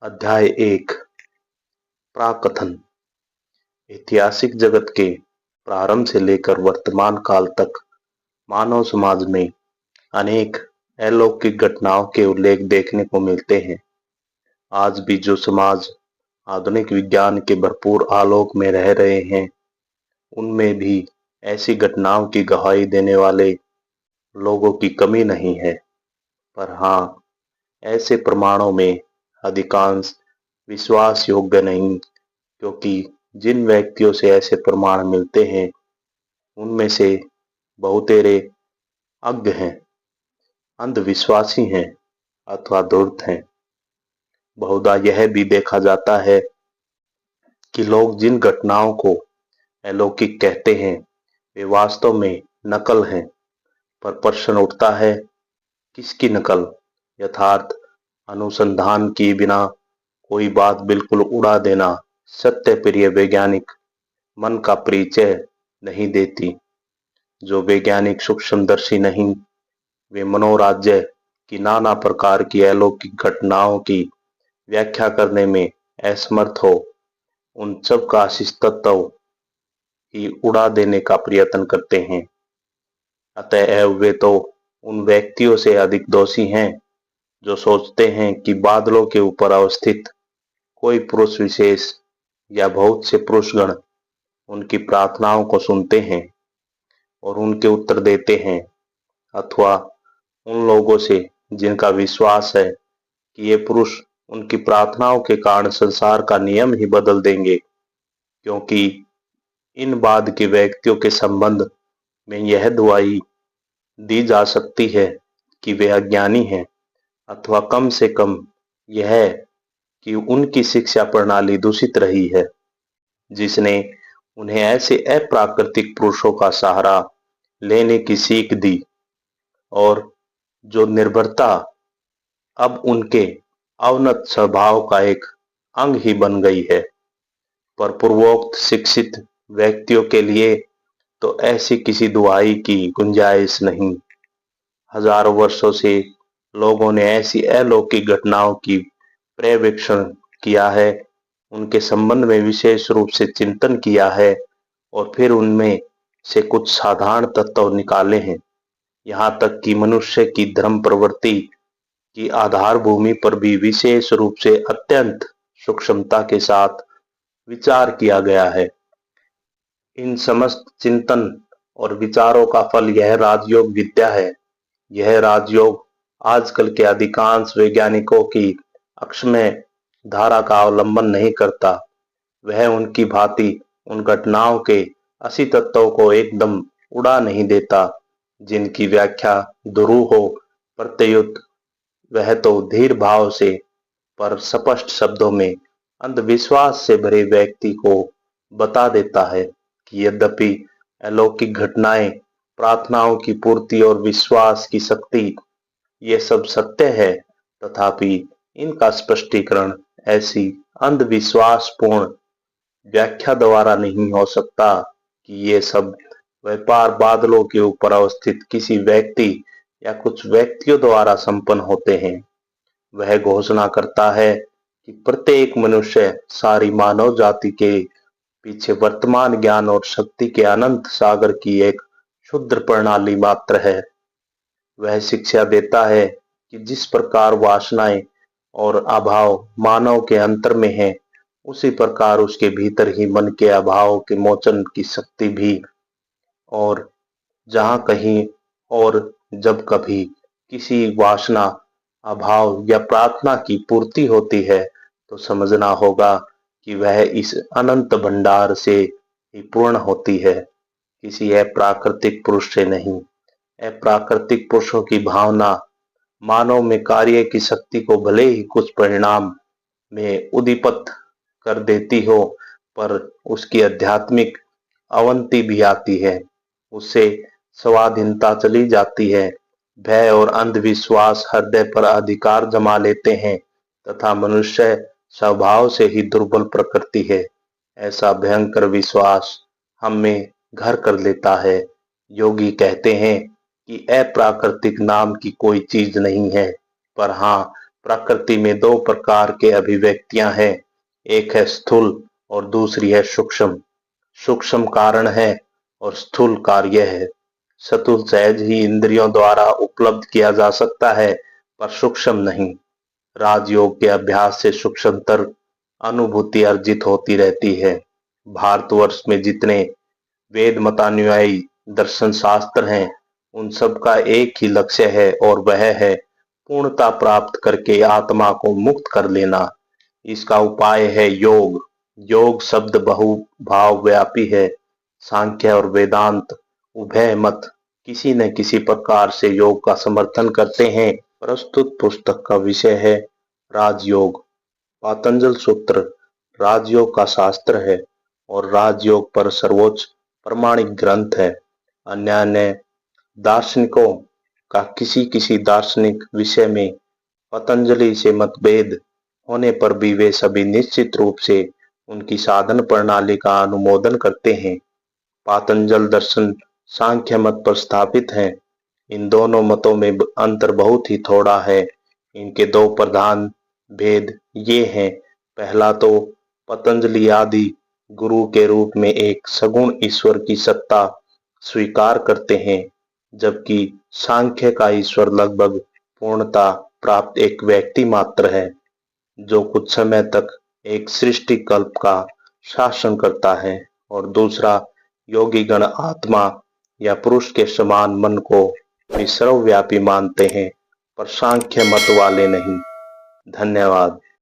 अध्याय 1 प्राकथन। ऐतिहासिक जगत के प्रारंभ से लेकर वर्तमान काल तक मानव समाज में अनेक अलौकिक घटनाओं के उल्लेख देखने को मिलते हैं। आज भी जो समाज आधुनिक विज्ञान के भरपूर आलोक में रह रहे हैं, उनमें भी ऐसी घटनाओं की गवाही देने वाले लोगों की कमी नहीं है। पर हाँ, ऐसे प्रमाणों में अधिकांश विश्वास योग्य नहीं, क्योंकि जिन व्यक्तियों से ऐसे प्रमाण मिलते हैं, उनमें से बहुतेरे अज्ञ हैं, अंधविश्वासी हैं अथवा धूर्त हैं। बहुधा यह भी देखा जाता है कि लोग जिन घटनाओं को अलौकिक कहते हैं, वे वास्तव में नकल हैं। पर प्रश्न उठता है, किसकी नकल? यथार्थ अनुसंधान किए बिना कोई बात बिल्कुल उड़ा देना सत्य प्रिय वैज्ञानिक मन का परिचय नहीं देती। जो वैज्ञानिक सूक्ष्मदर्शी नहीं, वे मनोराज्य की नाना प्रकार की अलौकिक घटनाओं की व्याख्या करने में असमर्थ हो, उन सब का अस्तित्व ही उड़ा देने का प्रयत्न करते हैं। अतः वे तो उन व्यक्तियों से अधिक दोषी हैं जो सोचते हैं कि बादलों के ऊपर अवस्थित कोई पुरुष विशेष या बहुत से पुरुषगण उनकी प्रार्थनाओं को सुनते हैं और उनके उत्तर देते हैं, अथवा उन लोगों से जिनका विश्वास है कि ये पुरुष उनकी प्रार्थनाओं के कारण संसार का नियम ही बदल देंगे, क्योंकि इन बाद के व्यक्तियों के संबंध में यह दुआई दी जा सकती है कि वे अज्ञानी हैं, अथवा कम से कम यह कि उनकी शिक्षा प्रणाली दूषित रही है, जिसने उन्हें ऐसे अप्राकृतिक पुरुषों का सहारा लेने की सीख दी और जो निर्भरता अब उनके अवनत स्वभाव का एक अंग ही बन गई है। पर पूर्वोक्त शिक्षित व्यक्तियों के लिए तो ऐसी किसी दुआई की गुंजाइश नहीं। हजारों वर्षों से लोगों ने ऐसी अलौकिक घटनाओं की पर्यवेक्षण किया है, उनके संबंध में विशेष रूप से चिंतन किया है और फिर उनमें से कुछ साधारण तत्व निकाले हैं। यहाँ तक कि मनुष्य की धर्म प्रवृत्ति की आधार भूमि पर भी विशेष रूप से अत्यंत सूक्ष्मता के साथ विचार किया गया है। इन समस्त चिंतन और विचारों का फल यह राजयोग विद्या है। यह राजयोग आजकल के अधिकांश वैज्ञानिकों की अक्षम्य धारा का अवलंबन नहीं करता। वह उनकी भांति उन घटनाओं के असली तत्वों को एकदम उड़ा नहीं देता जिनकी व्याख्या दुरूह हो, प्रत्युत वह तो धीर भाव से पर स्पष्ट शब्दों में अंधविश्वास से भरे व्यक्ति को बता देता है कि यद्यपि अलौकिक घटनाएं, प्रार्थनाओं की पूर्ति और विश्वास की शक्ति ये सब सत्य है, तथापि इनका स्पष्टीकरण ऐसी अंधविश्वासपूर्ण व्याख्या द्वारा नहीं हो सकता कि ये सब व्यापार बादलों के ऊपर अवस्थित किसी व्यक्ति या कुछ व्यक्तियों द्वारा संपन्न होते हैं। वह घोषणा करता है कि प्रत्येक मनुष्य सारी मानव जाति के पीछे वर्तमान ज्ञान और शक्ति के अनंत सागर की एक क्षुद्र प्रणाली मात्र है। वह शिक्षा देता है कि जिस प्रकार वासनाएं और अभाव मानव के अंतर में है, उसी प्रकार उसके भीतर ही मन के अभाव के मोचन की शक्ति भी। और जहां कहीं और जब कभी किसी वासना, अभाव या प्रार्थना की पूर्ति होती है, तो समझना होगा कि वह इस अनंत भंडार से ही पूर्ण होती है, किसी अप्राकृतिक पुरुष से नहीं। अप्राकृतिक पुरुषों की भावना मानव में कार्य की शक्ति को भले ही कुछ परिणाम में उद्दीपित कर देती हो, पर उसकी आध्यात्मिक अवनति भी आती है। उससे स्वाधीनता चली जाती है। भय और अंधविश्वास हृदय पर अधिकार जमा लेते हैं तथा मनुष्य स्वभाव से ही दुर्बल प्रकृति है। ऐसा भयंकर विश्वास हम में घर कर लेता है। योगी कहते हैं कि अप्राकृतिक नाम की कोई चीज नहीं है, पर हाँ, प्रकृति में दो प्रकार के अभिव्यक्तियां हैं, एक है स्थूल और दूसरी है सूक्ष्म। सूक्ष्म कारण है और स्थूल कार्य है। स्थूल सहज ही इंद्रियों द्वारा उपलब्ध किया जा सकता है, पर सूक्ष्म नहीं। राजयोग के अभ्यास से सूक्ष्मतर अनुभूति अर्जित होती रहती है। भारतवर्ष में जितने वेद मतानुयायी दर्शन शास्त्र हैं, उन सब का एक ही लक्ष्य है और वह है पूर्णता प्राप्त करके आत्मा को मुक्त कर लेना। इसका उपाय है योग। योग शब्द बहुभाव व्यापी है। सांख्य और वेदांत उभय मत किसी न किसी प्रकार से योग का समर्थन करते हैं। प्रस्तुत पुस्तक का विषय है राजयोग। पातंजल सूत्र राजयोग का शास्त्र है और राजयोग पर सर्वोच्च प्रमाणिक ग्रंथ है। अन्य दार्शनिकों का किसी किसी दार्शनिक विषय में पतंजलि से मतभेद होने पर भी वे सभी निश्चित रूप से उनकी साधन प्रणाली का अनुमोदन करते हैं। पातंजल दर्शन सांख्य मत पर स्थापित है। इन दोनों मतों में अंतर बहुत ही थोड़ा है। इनके दो प्रधान भेद ये हैं, पहला तो पतंजलि आदि गुरु के रूप में एक सगुण ईश्वर की सत्ता स्वीकार करते हैं, जबकि सांख्य का ईश्वर लगभग पूर्णता प्राप्त एक व्यक्ति मात्र है, जो कुछ समय तक एक सृष्टि कल्प का शासन करता है, और दूसरा योगीगण आत्मा या पुरुष के समान मन को भी सर्वव्यापी मानते हैं, पर सांख्य मत वाले नहीं। धन्यवाद।